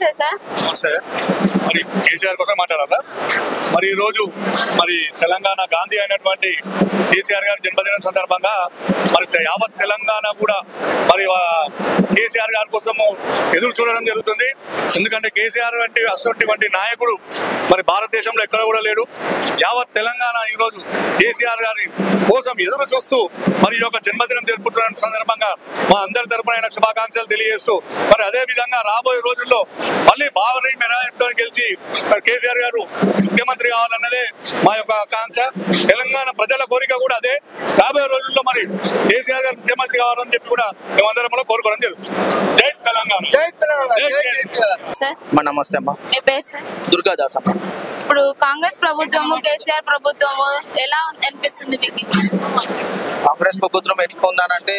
నమస్తే సార్. నమస్తే. మరి కేసీఆర్ కోసం మాట్లాడాలా? మరి ఈరోజు మరి తెలంగాణ గాంధీ అయినటువంటి కేసీఆర్ గారి జన్మదినం సందర్భంగా మరి యావత్ తెలంగాణ కూడా మరి కేసీఆర్ గారి కోసము ఎదురు చూడడం జరుగుతుంది. ఎందుకంటే కేసీఆర్ వంటి నాయకుడు మరి భారతదేశంలో ఎక్కడ కూడా లేడు. యావత్ తెలంగాణ ఈరోజు కేసీఆర్ గారి కోసం ఎదురు చూస్తూ మరి ఈ యొక్క జన్మదినం జరుపుతున్న సందర్భంగా మా అందరి తరపున శుభాకాంక్షలు తెలియజేస్తూ మరి అదే విధంగా రాబోయే రోజుల్లో మళ్ళీ భారీ మెజారిటీతో గెలిచి కేసీఆర్ గారు ముఖ్యమంత్రి కావాలన్నదే మా యొక్క ఆకాంక్ష. తెలంగాణ ప్రజల కోరిక కూడా అదే. రాబోయే రోజుల్లో మరి కేసీఆర్ గారు ముఖ్యమంత్రి కావాలని చెప్పి కూడా మేమందరం కోరుకోవడం జరుగుతుంది. జై తెలంగాణ. నమస్తే అమ్మా. మీ పేరు సార్? దుర్గాదాస్ అమ్మ. ఇప్పుడు కాంగ్రెస్ ప్రభుత్వము కేసీఆర్ ప్రభుత్వము ఎలా అనిపిస్తుంది మీకు? కాంగ్రెస్ ప్రభుత్వం ఎట్లా ఉందనంటే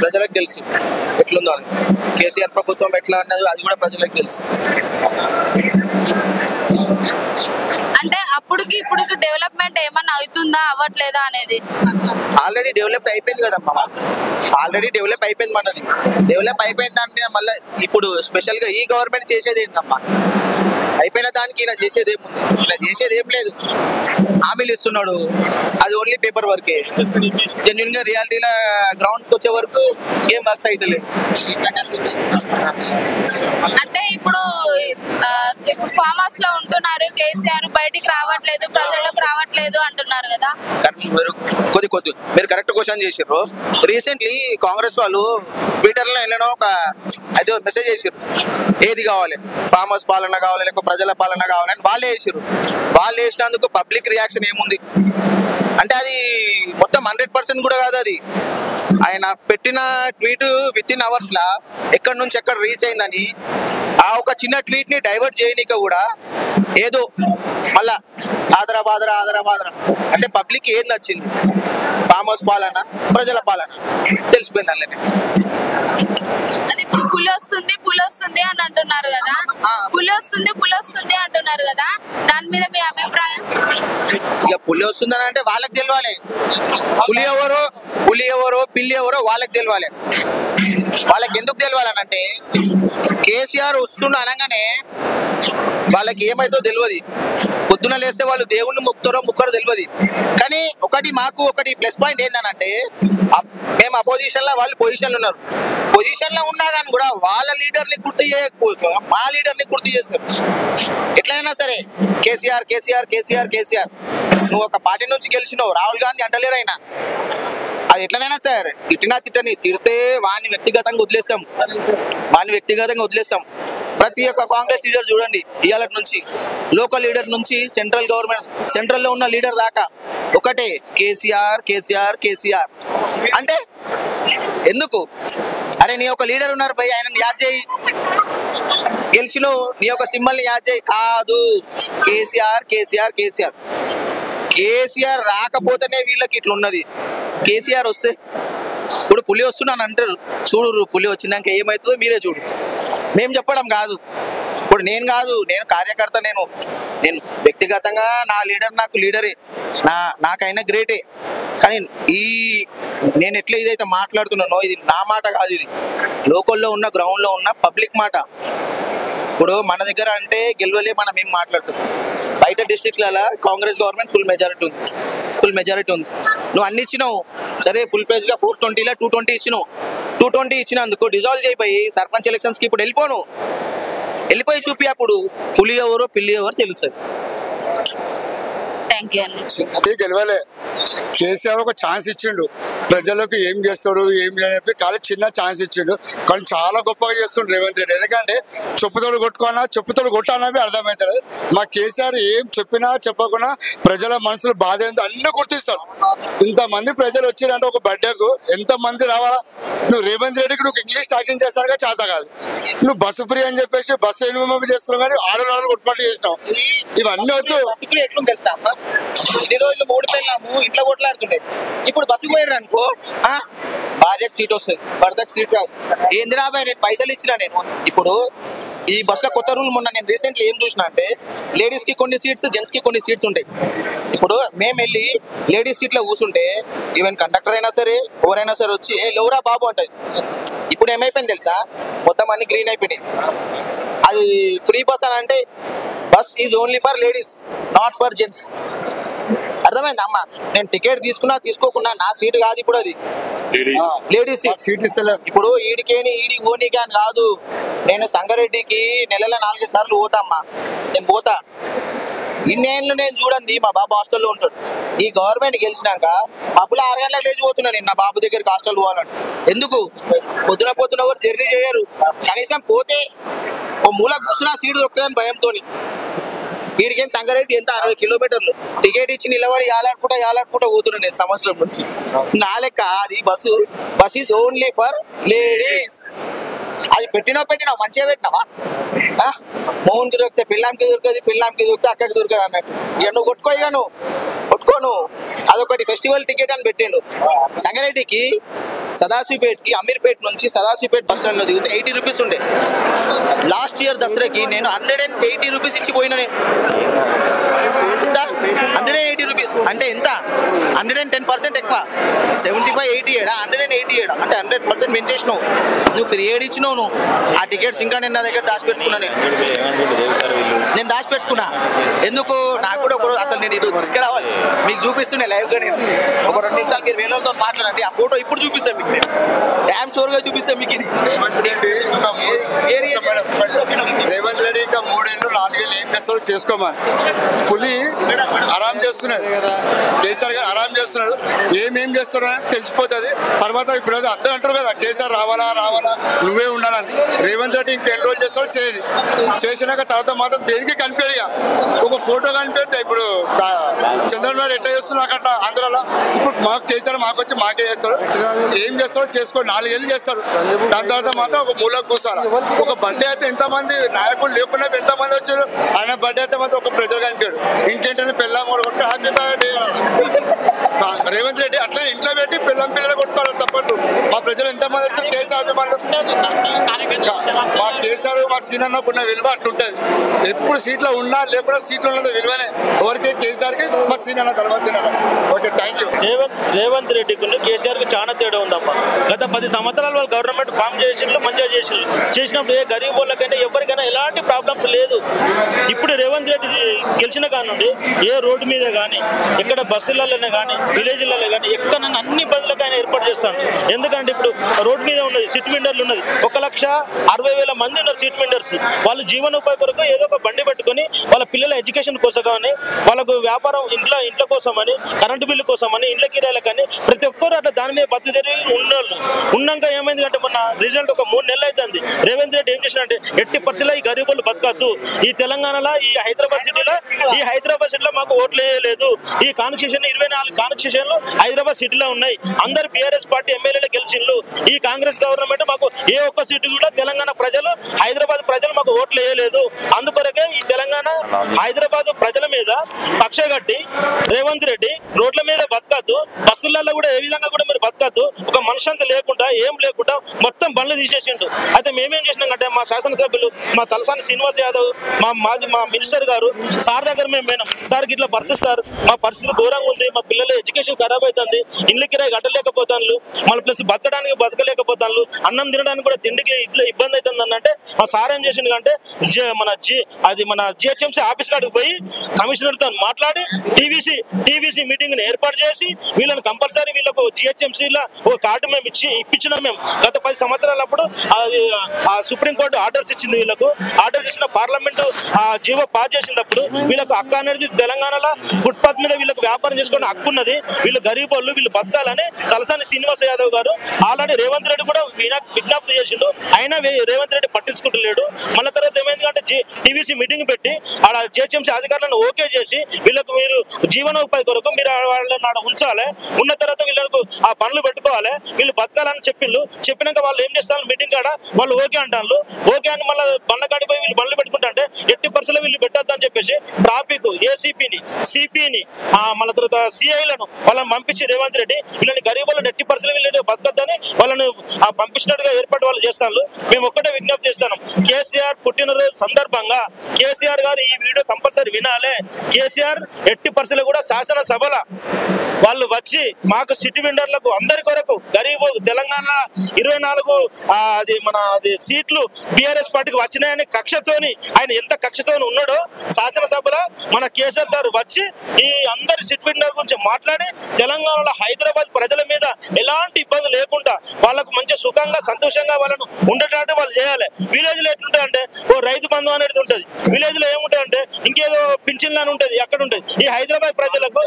ప్రజలకు తెలుసు ఎట్లుందో అని. కేసీఆర్ ప్రభుత్వం ఎట్లా అన్నది అది కూడా ప్రజలకు తెలుసు. అంటే అప్పటికి ఇప్పటికి డెవలప్మెంట్ ఏమన్నా అవుతుందా అవ్వట్లేదా అనేది? ఆల్రెడీ డెవలప్ అయిపోయింది కదమ్మా. ఆల్రెడీ డెవలప్ అయిపోయింది మనది. డెవలప్ అయిపోయిన దాని మీద మళ్ళీ ఇప్పుడు స్పెషల్ గా ఈ గవర్నమెంట్ చేసేది ఏందమ్మా? అయిపోయిన దానికి ఇలా చేసేది ఏముంది? ఇలా చేసేది ఏం లేదు. హామీలు ఇస్తున్నాడు, అది ఓన్లీ పేపర్ వర్కే. జెన్యున్ గా రియాలిటీలో గ్రౌండ్ వచ్చే వరకు ఏం వర్క్స్ అయితే లేదు. అంటే ఇప్పుడు ఫామ్ హౌస్ లో ఉంటున్నారు కేసీఆర్, బయటికి రావట్లేదు, ప్రజల్లోకి రావట్లేదు అంటున్నారు కదా. మీరు కరెక్ట్ క్వశ్చన్ చేసారు. రీసెంట్లీ కాంగ్రెస్ వాళ్ళు ట్విట్టర్ లో వెళ్ళిన ఒక అయితే మెసేజ్ చేసారు, ఏది కావాలి, ఫామ్ హౌస్ పాలన కావాలి లేకపోతే ప్రజల పాలన కావాలని వాళ్ళే వేసారు. వాళ్ళు వేసినందుకు పబ్లిక్ రియాక్షన్ ఏముంది అంటే అది మొత్తం 100% కూడా కాదు. అది ఆయన పెట్టిన ట్వీట్ విత్ ఇన్ అవర్స్ లా ఎక్కడి నుంచి ఎక్కడ రీచ్ అయిందని ఆ ఒక చిన్న ట్వీట్ ని డైవర్ట్ చేయనీక కూడా ఏదో మళ్ళా ఆదరా అంటే పబ్లిక్ ఏది నచ్చింది, ఫామ్ హౌస్ పాలన ప్రజల పాలన తెలిసిపోయింది. అందులోనే అది ఇప్పుడు పులి వస్తుంది అని అంటున్నారు కదా. పులి వస్తుంది అంటున్నారు కదా, దాని మీద మీ అభిప్రాయం? ఇక పులి వస్తుందని అంటే వాళ్ళకి తెలియాలి. పులి ఎవరో పిల్లి ఎవరో వాళ్ళకి తెలియాలి. వాళ్ళకి ఎందుకు తెలియాలనంటే కేసీఆర్ వస్తుండ అనగానే వాళ్ళకి ఏమైతే తెలియదు. పొద్దున లేస్తే వాళ్ళు దేవుణ్ణి ముక్కరో తెలియదు. కానీ మాకు ఒకటి ప్లస్ పాయింట్ ఏంటనంటే మేము అపోజిషన్ లో వాళ్ళు పొజిషన్లు ఉన్నారు. పొజిషన్ లో ఉన్నా కానీ కూడా వాళ్ళ లీడర్ని గుర్తు చేయకపోతే మా లీడర్ని గుర్తు చేస్తారు. ఎట్లయినా సరే కేసీఆర్ నువ్వు ఒక పార్టీ నుంచి గెలిచినావు, రాహుల్ గాంధీ అంటలేరు అయినా. అది ఎట్లనైనా సార్ తిడితే వాడిని వ్యక్తిగతంగా వదిలేస్తాం. ప్రతి ఒక్క కాంగ్రెస్ లీడర్ చూడండి, ఇవాళ నుంచి లోకల్ లీడర్ నుంచి సెంట్రల్లో ఉన్న లీడర్ దాకా ఒకటే కేసీఆర్ అంటే ఎందుకు? అరే నీ ఒక లీడర్ ఉన్నారు భయ్, ఆయన యాద్ చేయి, గెలిచినో నీ యొక్క సింబల్ ని యాద్ చేయి. కాదు, కేసీఆర్ రాకపోతేనే వీళ్ళకి ఇట్లున్నది. కేసీఆర్ వస్తే ఇప్పుడు పులి వస్తున్నాను అంటారు, చూడు పులి వచ్చినాక ఏమవుతుందో మీరే చూడు. మేము చెప్పడం కాదు. ఇప్పుడు నేను కార్యకర్త, నేను వ్యక్తిగతంగా నా లీడర్ నాకు లీడరే, నాకైనా గ్రేటే. కానీ నేను ఎట్లా ఇదైతే మాట్లాడుతున్నానో ఇది నా మాట కాదు, ఇది లోకల్లో ఉన్న గ్రౌండ్లో ఉన్న పబ్లిక్ మాట. ఇప్పుడు మన దగ్గర అంటే గెలవలే మనం ఏం మాట్లాడుతున్నాం. బయట డిస్ట్రిక్ట్లలో కాంగ్రెస్ గవర్నమెంట్ ఫుల్ మెజారిటీ ఉంది. నువ్వు అన్ని ఇచ్చినావు సరే, ఫుల్ ఫేజ్ గా 420లో 220 ఇచ్చినావు. 220 ఇచ్చినందుకు డిజాల్వ్ చేయబోయి సర్పంచ్ ఎలక్షన్స్ కి ఇప్పుడు వెళ్ళిపోయి చూపి, అప్పుడు పులి ఎవరో పిల్లి ఎవరో తెలుస్తుంది. గెలవలే. కేసీఆర్ ఒక ఛాన్స్ ఇచ్చిండు, ప్రజలకు ఏం చేస్తాడు ఏం చెప్పి కానీ చిన్న ఛాన్స్ ఇచ్చిండు. కానీ చాలా గొప్పగా చేస్తుండు రేవంత్ రెడ్డి. ఎందుకంటే చెప్పుతోడు కొట్టాలని అర్థమవుతుంది. మా కేసీఆర్ ఏం చెప్పినా చెప్పకుండా ప్రజల మనసులు బాధ ఏందో అన్ని గుర్తిస్తాడు. ఇంతమంది ప్రజలు వచ్చిరంటే ఒక బర్త్డేకు ఎంతమంది రావాలా? నువ్వు రేవంత్ రెడ్డికి నువ్వు ఇంగ్లీష్ టాకింగ్ చేస్తానుగా చేత కాదు. నువ్వు బస్సు ఫ్రీ అని చెప్పేసి బస్సు 8 చేస్తున్నావు, కానీ ఆడవాళ్ళు కొట్టుకుంటూ చేసినావు. ఇవన్నీ వద్దు. ఇన్ని రోజులు 3 పిల్లలు ఇంట్లో కొట్లాడుతుండే, ఇప్పుడు బస్సు పోయారు అనుకో భార్యకు సీట్ వస్తుంది, భర్తకు సీట్ రాదు. ఏంది రాబాయ్, నేను పైసలు ఇచ్చినా. నేను ఇప్పుడు ఈ బస్సులో కొత్త రూల్ మొన్న నేను రీసెంట్లీ ఏం చూసినా అంటే లేడీస్ కి కొన్ని సీట్స్, జెంట్స్ కి కొన్ని సీట్స్ ఉంటాయి. ఇప్పుడు మేము వెళ్ళి లేడీస్ సీట్లో కూర్చుంటే ఈవెన్ కండక్టర్ అయినా సరే ఎవరైనా సరే వచ్చి ఏ లేవురా బాబు అంటది. ఇప్పుడు ఏమైపోయింది తెలుసా, మొత్తం అన్ని గ్రీన్ అయిపోయినాయి. అది ఫ్రీ బస్ అని అంటే bus is only for ladies, not for gents. అర్థమైంది అమ్మా? నేను టికెట్ తీసుకున్నా తీసుకోకున్నా నా సీట్ కాదు ఇప్పుడు, అది లేడీస్ సీట్ ఇస్తలేదు. ఇప్పుడు ఈడికేని ఈడికి ఓనికి అని కాదు. నేను సంగారెడ్డికి నెలలో 4 సార్లు పోతా అమ్మా, నేను పోతా. ఇన్నేళ్ళు నేను చూడండి, మా బాబు హాస్టల్లో ఉంటాడు. ఈ గవర్నమెంట్ గెలిచినాక పబ్బులు 6 గంటలకు లేచిపోతున్నా నేను నా బాబు దగ్గరికి హాస్టల్ పోవాలంటే. ఎందుకు? పొద్దున ఎవరు జర్నీ చేయరు, కనీసం పోతే ఓ మూల కూర్చున్నా సీటు దొరుకుతుందని భయంతో. వీడికేం సంగారెడ్డి ఎంత 60 కిలోమీటర్లు, టికెట్ ఇచ్చి నిలబడి యాలాడుకుంటా పోతున్నా నేను సంవత్సరం నుంచి. నా లెక్క అది bus is only for ladies. అది పెట్టినావు మంచిగా పెట్టినావా? మోహన్కి దొరికితే పిల్లాంకి దొరకదు, పిల్లాంకి దొరికితే అక్కకి దొరకదు అన్నట్టు. ఇక నువ్వు కొట్టుకోను. అదొకటి ఫెస్టివల్ టికెట్ అని పెట్టిండు. సంగారెడ్డికి సదాశివపేట్కి అమీర్పేట్ నుంచి సదాశివపేట్ బస్ స్టాండ్లో దిగితే 80 రూపీస్ ఉండే. లాస్ట్ ఇయర్ దసరాకి నేను 180 రూపీస్ ఇచ్చి పోయినా. నేను 180 రూపీస్ అంటే ఎంత? 110% ఎక్కువ. 75, 80 ఏడా, 180 ఏడా అంటే 100% పెంచేసినావు. నువ్వు ఫ్రీ ఏడు ఇచ్చినావు నువ్వు. ఆ టికెట్స్ ఇంకా నేను నా దగ్గర దాచిపెట్టుకున్నా. నేను దాచిపెట్టుకున్నా. ఎందుకు? నాకు కూడా ఒక అసలు నేను ఇటు తీసుకురావాలి, మీకు చూపిస్తుండే లైవ్గా. నేను ఒక 2 నిమిషాలు మీరు వేలతో మాట్లాడండి, ఆ ఫోటో ఇప్పుడు చూపిస్తాను మీకు. నేను డ్యామ్ షోర్గా చూపిస్తాను మీకు. ఇది రేవంత్ రెడ్డి ఇంకా 3 ఏళ్ళు 4 ఏళ్ళు ఏం చేస్తారో చేసుకోమని పులి ఆరాం చేస్తున్నాడు. కేసీఆర్ గారు ఆరాం చేస్తున్నాడు. ఏమేం చేస్తాడు అని తెలిసిపోతుంది తర్వాత. ఇప్పుడు అందరూ అంటారు కదా కేసీఆర్ రావాలా నువ్వే ఉండాలని. రేవంత్ రెడ్డి ఇంకెన్ని రోజులు చేస్తాడో చేయాలి. చేసినాక తర్వాత మాత్రం దేనికి కనిపించగా ఒక ఫోటో కనిపిస్తే. ఇప్పుడు చంద్రబాబు నాయుడు ఎట్లా చేస్తున్నాడు అట్లా ఆంధ్రాలో. ఇప్పుడు మాకు కేసీఆర్ వచ్చి మాకే చేస్తాడు. ఏం చేస్తాడో చేసుకో. 4 ఏళ్ళు చేస్తాడు. దాని తర్వాత మాత్రం ఒక మూలకు కూర్చోాలి. ఒక బర్త్డే అయితే ఎంతమంది నాయకులు లేకుండా ఎంతమంది వచ్చారు. ఆయన బర్త్డే అయితే మాత్రం ఒక ప్రజలు కనిపించాడు. ఇంకేంటంటే పిల్ల మూడు కొట్టి హ్యాపీ బర్త్డే. రేవంత్ రెడ్డి అట్లా ఇంట్లో పెట్టి పిల్లలు కొట్టుకోవాలి తప్పట్టు. మా ప్రజలు ఎంతమంది వచ్చారు కేసీఆర్ అభిమానులు. మా కేసీఆర్ మా సీనన్నకు ఉన్న విలువ అట్లుంటది. ఎప్పుడు సీట్లో ఉన్నా లేకుండా సీట్లు ఉన్నది విలువనే. ఎవరికి కేసీఆర్కి మా సీనన్న తర్వాత. Okay, thank you. రేవంత్ రెడ్డికి కేసీఆర్ కి చాలా తేడా ఉందమ్మా. గత 10 సంవత్సరాలు వాళ్ళు గవర్నమెంట్ ఫామ్ చేసిండ్రు, మంచిగా చేసినప్పుడు ఏ గరీబ్ వాళ్ళకైనా ఎవరికైనా ఎలాంటి ప్రాబ్లమ్స్ లేదు. ఇప్పుడు రేవంత్ రెడ్డి గెలిచిన కాడ నుండి ఏ రోడ్డు మీద కానీ, ఎక్కడ బస్సులలోనే కానీ, విలేజ్లలో కానీ ఎక్కడన్నా అన్ని బదులకు ఆయన ఏర్పాటు చేస్తాడు. ఎందుకంటే ఇప్పుడు రోడ్డు మీద ఉన్నది సీట్ వెండర్లు ఉన్నది 1,60,000 మంది ఉన్నారు సీట్ వెండర్స్. వాళ్ళు జీవనోపాధి కొరకు ఏదో ఒక బండి పెట్టుకొని వాళ్ళ పిల్లల ఎడ్యుకేషన్ కోసం కానీ, వాళ్ళకు వ్యాపారం ఇంట్లో కోసం అని, కరెంటు బిల్లు కోసం అని, ఇండ్ల కిరాయిల కానీ ప్రతి ఒక్కరు అట్లా దాని మీద బతుకు తెరిగి ఉన్నోళ్ళు. ఉన్నాక ఏమైంది అంటే మొన్న రిజల్ట్ ఒక 3 నెలలు అవుతుంది. రేవంత్ రెడ్డి ఏం చేసినంటే 80% ఈ గరీబులు బతకద్దు. ఈ తెలంగాణలో ఈ హైదరాబాద్ సిటీలో మాకు ఓట్లు వేయలేదు. ఈ కాన్స్టిట్యూషన్ 24 కాన్స్టిట్యూషన్లు హైదరాబాద్ సిటీలో ఉన్నాయి. అందరు బీఆర్ఎస్ పార్టీ ఎమ్మెల్యేలు గెలిచిండ్రు. ఈ కాంగ్రెస్ గవర్నమెంట్ మాకు ఏ ఒక్క సీటు కూడా తెలంగాణ ప్రజలు, హైదరాబాద్ ప్రజలు మాకు ఓట్లు వేయలేదు. అందుకొరకే ఈ తెలంగాణ హైదరాబాద్ ప్రజల మీద కక్ష కట్టి రేవంత్ రెడ్డి రోడ్ల మీద బతకద్దు, బస్సులలో కూడా ఏ విధంగా కూడా మీరు బతకద్దు, ఒక మనుషంతా లేకుండా ఏం లేకుండా మొత్తం బండ్లు తీసేసిండు. అయితే మేమేం చేసినామంటే మా శాసనసభ్యులు మా తలసాని శ్రీనివాస్ యాదవ్ మా మినిస్టర్ గారు సార్ దగ్గర మేము పోయినాం. సార్ ఇట్లా పరిస్థితి సార్, మా పరిస్థితి ఘోరంగా ఉంది, మా పిల్లల ఎడ్యుకేషన్ ఖరాబ్ అవుతుంది, ఇండ్ల కిరాయి కట్టలేకపోతాను, మళ్ళీ ప్లస్ బతకలేకపోతాను, అన్నం తినడానికి కూడా తిండికి ఇట్లా ఇబ్బంది అవుతుంది అంటే మా సార్ ఏం చేసిండు అంటే మన జిహెచ్ఎంసీ ఆఫీస్ కాడికి పోయి కమిషనర్తో మాట్లాడి టీవీసీ మీటింగ్ ఏర్పాటు చేసి వీళ్ళని కంపల్సరీ వీళ్ళకు జిహెచ్ఎంసీలో ఒక కార్డు మేము ఇప్పించినాం. మేము గత 10 సంవత్సరాలప్పుడు సుప్రీంకోర్టు ఆర్డర్స్ ఇచ్చింది. వీళ్ళకు ఆర్డర్స్ ఇచ్చిన పార్లమెంటు జీవో పాస్ చేసినప్పుడు వీళ్ళకు హక్కు అనేది తెలంగాణలో ఫుట్పాత్ మీద వీళ్ళకు వ్యాపారం చేసుకునే హక్కు ఉన్నది. వీళ్ళు గరీబ్ వాళ్ళు, వీళ్ళు బతకాలని తలసాని శ్రీనివాస యాదవ్ గారు ఆల్రెడీ రేవంత్ రెడ్డి కూడా విజ్ఞప్తి చేసిండు. అయినా రేవంత్ రెడ్డి పట్టించుకుంటలేడు. మళ్ళీ తర్వాత ఏమైంది అంటే టీవీసీ మీటింగ్ పెట్టి ఆడ జిహెచ్ఎంసీ అధికారులను ఓకే చేసి వీళ్ళకు మీరు జీవనోపాధి కొరకు మీరు వాళ్ళని ఆడ ఉంచాలి, ఉన్న తర్వాత వీళ్ళకు ఆ పనులు పెట్టుకోవాలి, వీళ్ళు బతకాలని చెప్పిండ్రు. చెప్పినాక వాళ్ళు ఏం చేస్తారు మీటింగ్ కాడ వాళ్ళు ఓకే అంటారు. ఓకే అని మళ్ళీ బండ్ల కాడికి పోయి వీళ్ళు బండ్లు పెట్టుకుంటే 80% వీళ్ళు పెట్టద్దు అని చెప్పేసి ట్రాఫిక్ ఏసీపీని, సిపిని, మళ్ళీ తర్వాత సిఐలను వాళ్ళని పంపించి రేవంత్ రెడ్డి వీళ్ళని గరీబులను 80% వీళ్ళు బతకద్దని వాళ్ళని పంపించినట్టుగా ఏర్పాటు వాళ్ళు చేస్తాను. మేము ఒక్కటే విజ్ఞప్తి చేస్తాను, కేసీఆర్ పుట్టినరోజు సందర్భంగా కేసీఆర్ గారు ఈ వీడియో కంపల్సరీ వినాలి. కేసీఆర్ 80% కూడా శాసనసభల వాళ్ళు వచ్చి మాకు సిటీ వెండర్లకు అందరి కొరకు గరీబ్ తెలంగాణ 24 అది సీట్లు బీఆర్ఎస్ పార్టీకి వచ్చినాయని కక్షతోని ఆయన ఎంత కక్షతోని ఉన్నాడో శాసనసభలో మన కేసీఆర్ సార్ వచ్చి ఈ అందరి సిట్ విన్నర్ గురించి మాట్లాడి తెలంగాణలో హైదరాబాద్ ప్రజల మీద ఎలాంటి ఇబ్బంది లేకుండా వాళ్ళకు మంచి సుఖంగా సంతోషంగా వాళ్ళను ఉండేటట్టు వాళ్ళు చేయాలి. విలేజ్ లో ఎట్లుంటుంది ఓ రైతు బంధు అనేది ఉంటుంది, విలేజ్ లో ఏముంటుంది ఇంకేదో పింఛన్లు అని ఉంటుంది, అక్కడ ఉంటుంది. ఈ హైదరాబాద్ ప్రజలకు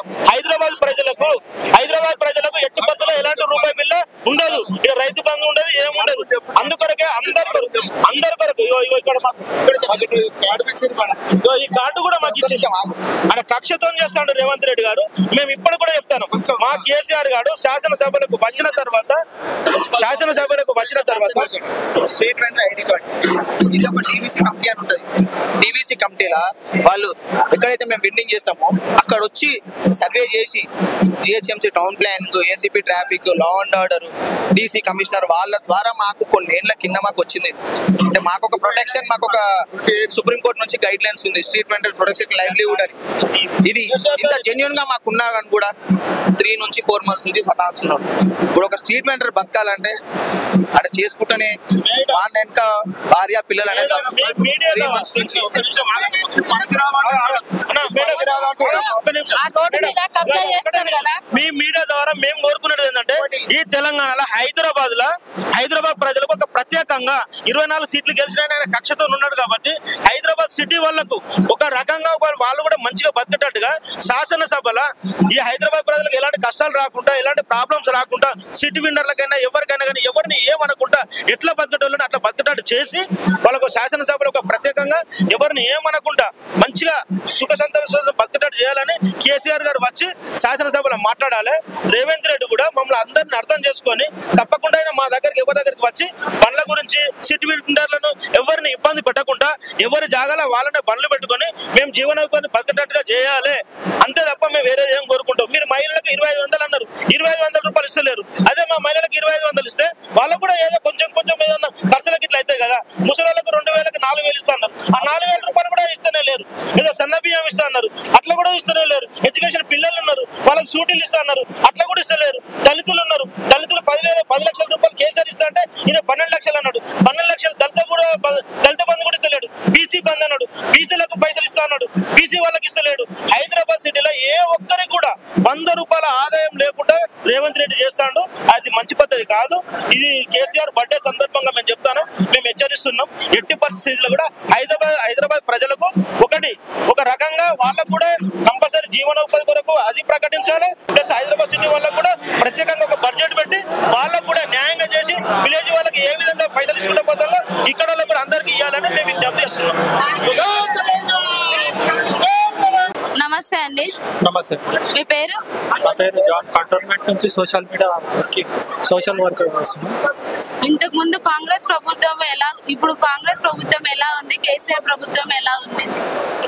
ఎట్టి పరిస్థితుల్లో ఎలాంటి రూపాయి బిల్ల ఉండదు, ఇక్కడ రైతు బంధు ఉండదు, ఏముండదు. అందుకొరకే అందరి కొరకు ఈ కార్డు కూడా మాకు ఇచ్చేసాం. ఆయన కక్షతో చేస్తాడు రేవంత్ రెడ్డి గారు. మేము ఇప్పుడు కూడా చెప్తాను, మా కేసీఆర్ గారు శాసనసభలకు వచ్చిన తర్వాత స్టేట్మెంట్ ఐడి కార్డ్ ఇది ఒక టీవీసీ కమిటీ అని ఉంటుంది. టీవీసీ కమిటీలా వాళ్ళు ఎక్కడైతే మేము బిల్డింగ్ చేస్తామో అక్కడ వచ్చి సర్వే చేసి GHMC town planning, ACP traffic, law and order, DC commissioner వాళ్ళ ద్వారా మాకు కొన్ని ఏళ్ల కింద మాకు వచ్చింది. అంటే మాకు ఒక ప్రొటెక్షన్, మాకు ఒక సుప్రీంకోర్టు నుంచి గైడ్ లైన్స్ ఉంది, స్ట్రీట్ వెండర్ ప్రొటెక్షన్ లైవ్లీహుడ్ అని. ఇది ఇంత జెన్యున్ గా మాకున్నా కానీ కూడా 3 నుంచి 4 months నుంచి సతాస్తున్నాడు. ఇప్పుడు ఒక స్ట్రీట్ వెండర్ బతకాలంటే అక్కడ చేసుకుంటేనే వాళ్ళ వెనక భార్య పిల్లలు అనేది 3 months నుంచి మీ మీడియా ద్వారా మేము కోరుకునేది ఏంటంటే ఈ తెలంగాణలో హైదరాబాద్ ప్రజలకు ఒక ప్రత్యేకంగా 24 సీట్లు గెలిచిన కక్షతో ఉన్నాడు కాబట్టి హైదరాబాద్ సిటీ వాళ్ళకు ఒక రకంగా వాళ్ళు కూడా మంచిగా బతికేటట్టుగా శాసనసభలో ఈ హైదరాబాద్ ప్రజలకు ఎలాంటి కష్టాలు రాకుండా, ఎలాంటి ప్రాబ్లమ్స్ రాకుండా, సిటీ విన్నర్లకైనా ఎవరికైనా కానీ ఎవరిని ఏమనకుండా ఎట్లా బతికేటోళ్ళని అట్లా బతికేటట్టు చేసి వాళ్ళకు శాసనసభలో ఒక ప్రత్యేకంగా ఎవరిని ఏమనకుండా మంచిగా సుఖ సంతోషం బతికేటట్టు చేయాలని కేసీఆర్ గారు వచ్చి శాసనసభలో మాట్లాడాలి. రేవంత్ రెడ్డి కూడా మమ్మల్ని అందరిని అర్థం చేసుకొని తప్పకుండా మా దగ్గరికి ఎవరి దగ్గరికి వచ్చి బండ్ల గురించి, సిటీ విన్నర్లను ఎవరిని ఇబ్బంది పెట్టకుండా ఎవరి జాగాలో వాళ్ళనే బండ్లు పెట్టుకొని మేము జీవనోపాధిని బతికేటట్టుగా చేయాలి. అంతే తప్ప మేము వేరేది ఏం కోరుకుంటాం. మీరు మహిళలకు 2500 అన్నారు, 2500 రూపాయలు ఇస్తలేరు. అదే మా మహిళలకు 2500 ఇస్తే వాళ్ళకు కూడా ఏదో కొంచెం ఏదన్నా ఖర్చులకి ఇట్లా అవుతాయి కదా. ముసలిళ్ళకు 2000కి 4000 ఇస్తా అన్నారు. ఆ 4000 రూపాయలు కూడా ఇస్తూనే లేరు. ఏదో సన్న బియ్యం ఇస్తా అన్నారు, అట్లా కూడా ఇస్తూనే లేరు. ఎడ్యుకేషన్ పిల్లలు ఉన్నారు, వాళ్ళకి సూటీలు ఇస్తా అన్నారు, అట్లా కూడా ఇస్తలేరు. దళితులు ఉన్నారు, దళితులు 10 లక్షల రూపాయలు కేసీఆర్ ఇస్తా అంటే ఈయన 12 లక్షలు అన్నాడు. 12 లక్షలు దళిత బంధు కూడా ఇస్తలేడు. బీసీ బంధు అన్నాడు, బీసీలకు పైసలు ఇస్తా అన్నాడు, బీసీ వాళ్ళకి ఇస్తలేడు. హైదరాబాద్ సిటీలో ఏ ఒక్కరికి కూడా 100 రూపాయల ఆదాయం లేకుండా రేవంత్ రెడ్డి చేస్తాడు. అది మంచి పద్ధతి కాదు. ఇది కేసీఆర్ బర్త్డే సందర్భంగా మేము చెప్తాను, మేము హెచ్చరిస్తున్నాం. ఎట్టి పరిస్థితుల్లో కూడా హైదరాబాద్ ప్రజలకు ఒక రకంగా వాళ్ళకు కూడా కంపల్సరీ జీవనోపాధి కొరకు అది ప్రకటించాలి. ప్లస్ హైదరాబాద్ సిటీ వాళ్ళకు కూడా ప్రత్యేకంగా ఒక బడ్జెట్ పెట్టి వాళ్ళకు కూడా న్యాయంగా చేసి విలేజ్ వాళ్ళకి ఏ విధంగా పైసలు ఇచ్చుకుంటే పోతారో ఇక్కడ కూడా అందరికీ ఇవ్వాలని మేము విజ్ఞప్తి చేస్తున్నాం. నమస్తే అండి. నమస్తే. మీ పేరు? నా పేరు జాన్. కంటోన్మెంట్ నుంచి సోషల్ వర్కర్ వస్తున్నాం. ఇంతకు ముందు కాంగ్రెస్ ప్రభుత్వం ఇప్పుడు కాంగ్రెస్ ప్రభుత్వం ఎలా ఉంది, కేసీఆర్ ప్రభుత్వం ఎలా ఉంది?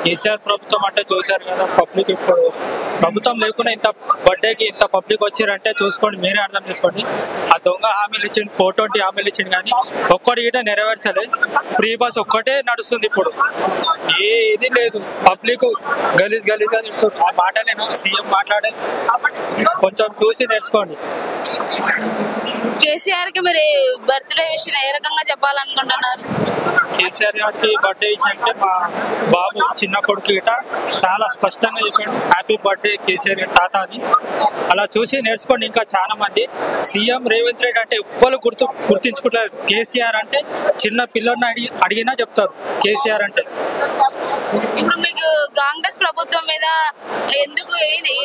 కేసీఆర్ ప్రభుత్వం అంటే చూశారు కదా, పబ్లిక్ ఇప్పుడు ప్రభుత్వం లేకుండా ఇంత బర్త్డేకి ఇంత పబ్లిక్ వచ్చారంటే చూసుకోండి, మీరే అర్థం చేసుకోండి. ఆ దొంగ హామీలు ఇచ్చింది, 420 హామీలు ఇచ్చింది, కానీ ఒక్కటి గిట నెరవేర్చలే. ఫ్రీ బస్ ఒక్కటే నడుస్తుంది ఇప్పుడు, ఇది లేదు. పబ్లిక్ గలీజ్గా తింటుంది. ఆ మాట నేను సీఎం మాట్లాడే కొంచెం చూసి నేర్చుకోండి. కేసీఆర్ కి మీరు బర్త్డే విషయం ఏ రకంగా చెప్పాలనుకుంటున్నారు? కేసీఆర్ గారికి బర్త్డే ఇచ్చారంటే మా బాబు చిన్న కొడుకు గిట చాలా స్పష్టంగా చెప్పాడు, హ్యాపీ బర్త్డే కేసీఆర్ తాత అని. అలా చూసి నేర్చుకోండి. ఇంకా చాలా మంది సీఎం రేవంత్ రెడ్డి అంటే ఎవ్వరు గుర్తించుకుంటారు. కేసీఆర్ అంటే చిన్న పిల్లల్ని అడిగినా చెప్తారు కేసీఆర్ అంటే. ఇప్పుడు మీకు కాంగ్రెస్ ప్రభుత్వం మీద ఎందుకు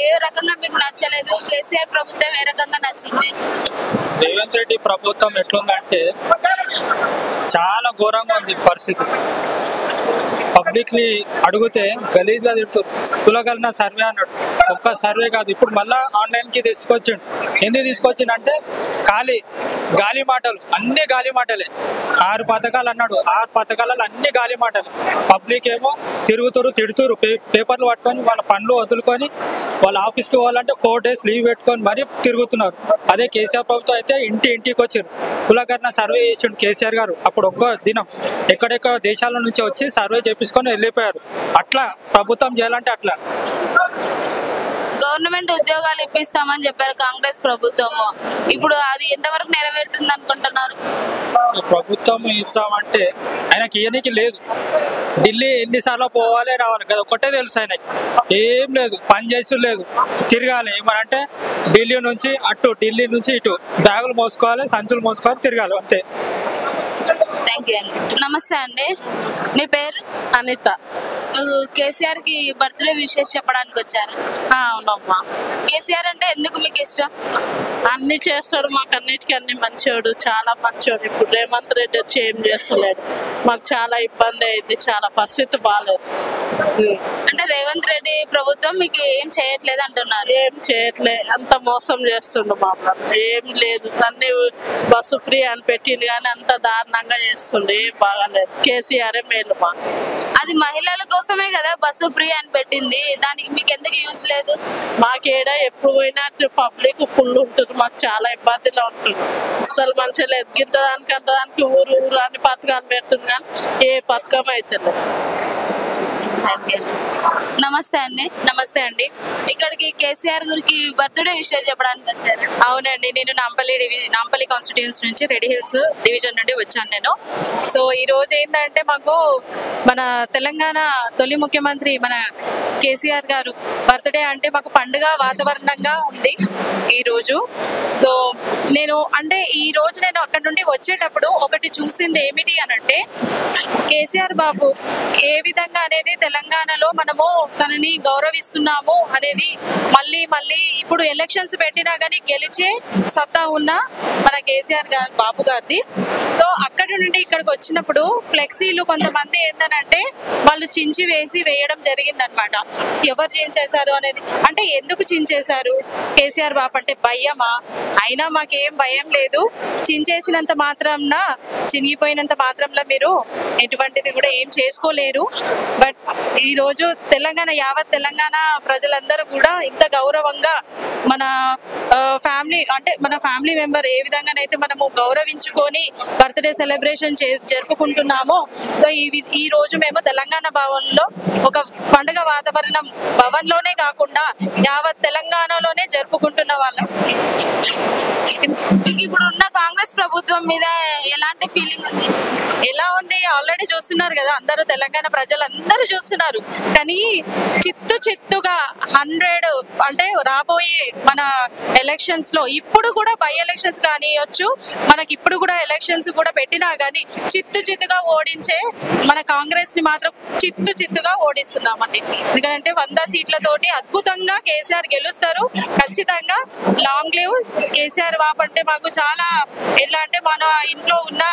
ఏ రకంగా మీకు నచ్చలేదు? కేసీఆర్ ప్రభుత్వం ఏ రకంగా నచ్చింది? రేవంత్ రెడ్డి ప్రభుత్వం ఎట్లుందంటే చాలా ఘోరంగా ఉంది పరిస్థితి. పబ్లిక్ ని అడిగితే గలీజ్గా తిడుతుంది. కులగలన సర్వే అన్నాడు, ఒక్క సర్వే కాదు, ఇప్పుడు మళ్ళా ఆన్లైన్ కి తీసుకొచ్చిండు. ఎందుకు తీసుకొచ్చిండంటే గాలి మాటలు, అన్ని గాలి మాటలే. 6 పథకాలు అన్నాడు, 6 పథకాలలో అన్ని గాలి మాటలు. పబ్లిక్ ఏమో తిడుతురు, పేపర్లు పట్టుకొని వాళ్ళ పనులు వదులుకొని వాళ్ళ ఆఫీస్కి పోవాలంటే 4 days లీవ్ పెట్టుకొని మరీ తిరుగుతున్నారు. అదే కేసీఆర్ ప్రభుత్వం అయితే ఇంటికి వచ్చారు. కులగణన సర్వే చేసిండు కేసీఆర్ గారు. అప్పుడు ఒక్క దినం ఎక్కడెక్కడ దేశాల నుంచి వచ్చి సర్వే చేపించుకొని వెళ్ళిపోయారు. అట్లా ప్రభుత్వం చేయాలంటే అట్లా గవర్నమెంట్ ఉద్యోగాలు ఇప్పిస్తామని చెప్పారు కాంగ్రెస్ ప్రభుత్వము. ఇప్పుడు అది ఎంతవరకు నెరవేరుతుంది అనుకుంటున్నారు? ప్రభుత్వం ఇస్తామంటే ఆయనకి ఇయనికి లేదు. ఢిల్లీ ఎన్నిసార్లు పోవాలి రావాలి కదా, ఒకటే తెలుసు ఆయనకి. ఏం లేదు, పని చేసి లేదు, తిరగాలి. ఏమనంటే ఢిల్లీ నుంచి అటు, ఢిల్లీ నుంచి ఇటు, బ్యాగులు మోసుకోవాలి, సంచులు మోసుకోవాలి, తిరగాలి, అంతే. థ్యాంక్ యూ అండి. నమస్తే అండి, మీ పేరు? అనిత. కేసీఆర్ కి బర్త్డే విషెస్ చెప్పడానికి వచ్చారు. అవునమ్మా. కేసీఆర్ అంటే ఎందుకు మీకు ఇష్టం? అన్ని చేస్తాడు, మాకు అన్నిటికీ అన్ని మంచోడు, చాలా మంచోడు. ఇప్పుడు రేవంత్ రెడ్డి వచ్చి ఏం చేస్తలేడు, మాకు చాలా ఇబ్బంది అయింది, చాలా పరిస్థితి బాగాలేదు. అంటే రేవంత్ రెడ్డి ప్రభుత్వం మీకు ఏం చేయట్లేదు అంటున్నారు? ఏం చేయట్లే, అంత మోసం చేస్తుండు మమ్మల్ని. ఏం లేదు, అన్ని బస్సు ఫ్రీ అని పెట్టింది కానీ అంత దారుణంగా చేస్తుండు, ఏం బాగాలేదు. కేసీఆర్ మేలు మాకు. అది మహిళల కోసమే కదా బస్సు ఫ్రీ అని పెట్టింది, దానికి మీకు ఎందుకు యూజ్ లేదు? మాకేడా ఎప్పుడు పోయినా పబ్లిక్ ఫుల్ ఉంటుంది, మాకు చాలా ఇబ్బందిలో ఉంటుంది, అసలు మంచిగా లేదు. గింత దానికి అంత దానికి ఊరు ఊరు అన్ని పథకాలు పెడుతుంది కానీ ఏ పథకం అయితే లేదు. నమస్తే అండి. నమస్తే అండి. ఇక్కడికి కేసీఆర్ గురికి బర్త్డే విషయం చెప్పడానికి వచ్చారు. అవునండి, నేను నాంపల్లి కాన్స్టిట్యూన్సీ నుంచి రెడీ హిల్స్ డివిజన్ నుండి వచ్చాను నేను. సో ఈ రోజు ఏంటంటే మాకు మన తెలంగాణ తొలి ముఖ్యమంత్రి మన కేసీఆర్ గారు బర్త్డే అంటే మాకు పండుగ వాతావరణంగా ఉంది ఈ రోజు. సో నేను అక్కడ నుండి వచ్చేటప్పుడు ఒకటి చూసింది ఏమిటి అనంటే, కేసీఆర్ బాబు ఏ విధంగా అనేది తెలంగాణలో మనము తనని గౌరవిస్తున్నాము అనేది మళ్ళీ ఇప్పుడు ఎలక్షన్స్ పెట్టినా కానీ గెలిచే సత్తా ఉన్న మన కేసీఆర్ బాబు గారిది. సో అక్కడి నుండి ఇక్కడికి వచ్చినప్పుడు ఫ్లెక్సీలు కొంతమంది ఏంటనంటే వాళ్ళు చించి వేయడం జరిగిందనమాట. ఎవరు చించేశారు అనేది, అంటే ఎందుకు చించేశారు? కేసీఆర్ బాబు అంటే భయమా? అయినా మాకేం భయం లేదు, చించేసినంత మాత్రంన చినిగిపోయినంత మాత్రంలో మీరు ఎటువంటిది కూడా ఏం చేసుకోలేరు. బట్ ఈ రోజు యావత్ తెలంగాణ ప్రజలందరూ కూడా ఇంత గౌరవంగా మన ఫ్యామిలీ మెంబర్ ఏ విధంగానైతే మనము గౌరవించుకొని బర్త్డే సెలబ్రేషన్ జరుపుకుంటున్నామో, సో ఈ రోజు మేము తెలంగాణ భవన్లో ఒక పండుగ వాతావరణం భవన్లోనే కాకుండా యావత్ తెలంగాణలోనే జరుపుకుంటున్న వాళ్ళం. ఇప్పుడు ఉన్న కాంగ్రెస్ ప్రభుత్వం మీద ఎలాంటి ఫీలింగ్ ఉంది? ఎలా ఉంది ఆల్రెడీ చూస్తున్నారు కదా, అందరూ తెలంగాణ ప్రజలందరూ చూస్తున్నారు. కానీ చిత్తుగా 100 అంటే రాబోయే మన ఎలక్షన్స్ లో ఇప్పుడు కూడా బై ఎలక్షన్స్ కానియొచ్చు, మనకి ఇప్పుడు కూడా ఎలక్షన్స్ కూడా పెట్టినా కానీ చిత్తుగా ఓడించే మన కాంగ్రెస్ ని మాత్రం చిత్తుగా ఓడిస్తున్నామండి. ఎందుకంటే 100 సీట్లతోటి అద్భుతంగా కేసీఆర్ గెలుస్తారు ఖచ్చితంగా. లాంగ్ లివ్ కేసీఆర్ బాబు అంటే మాకు చాలా ఎలా అంటే మన ఇంట్లో ఉన్న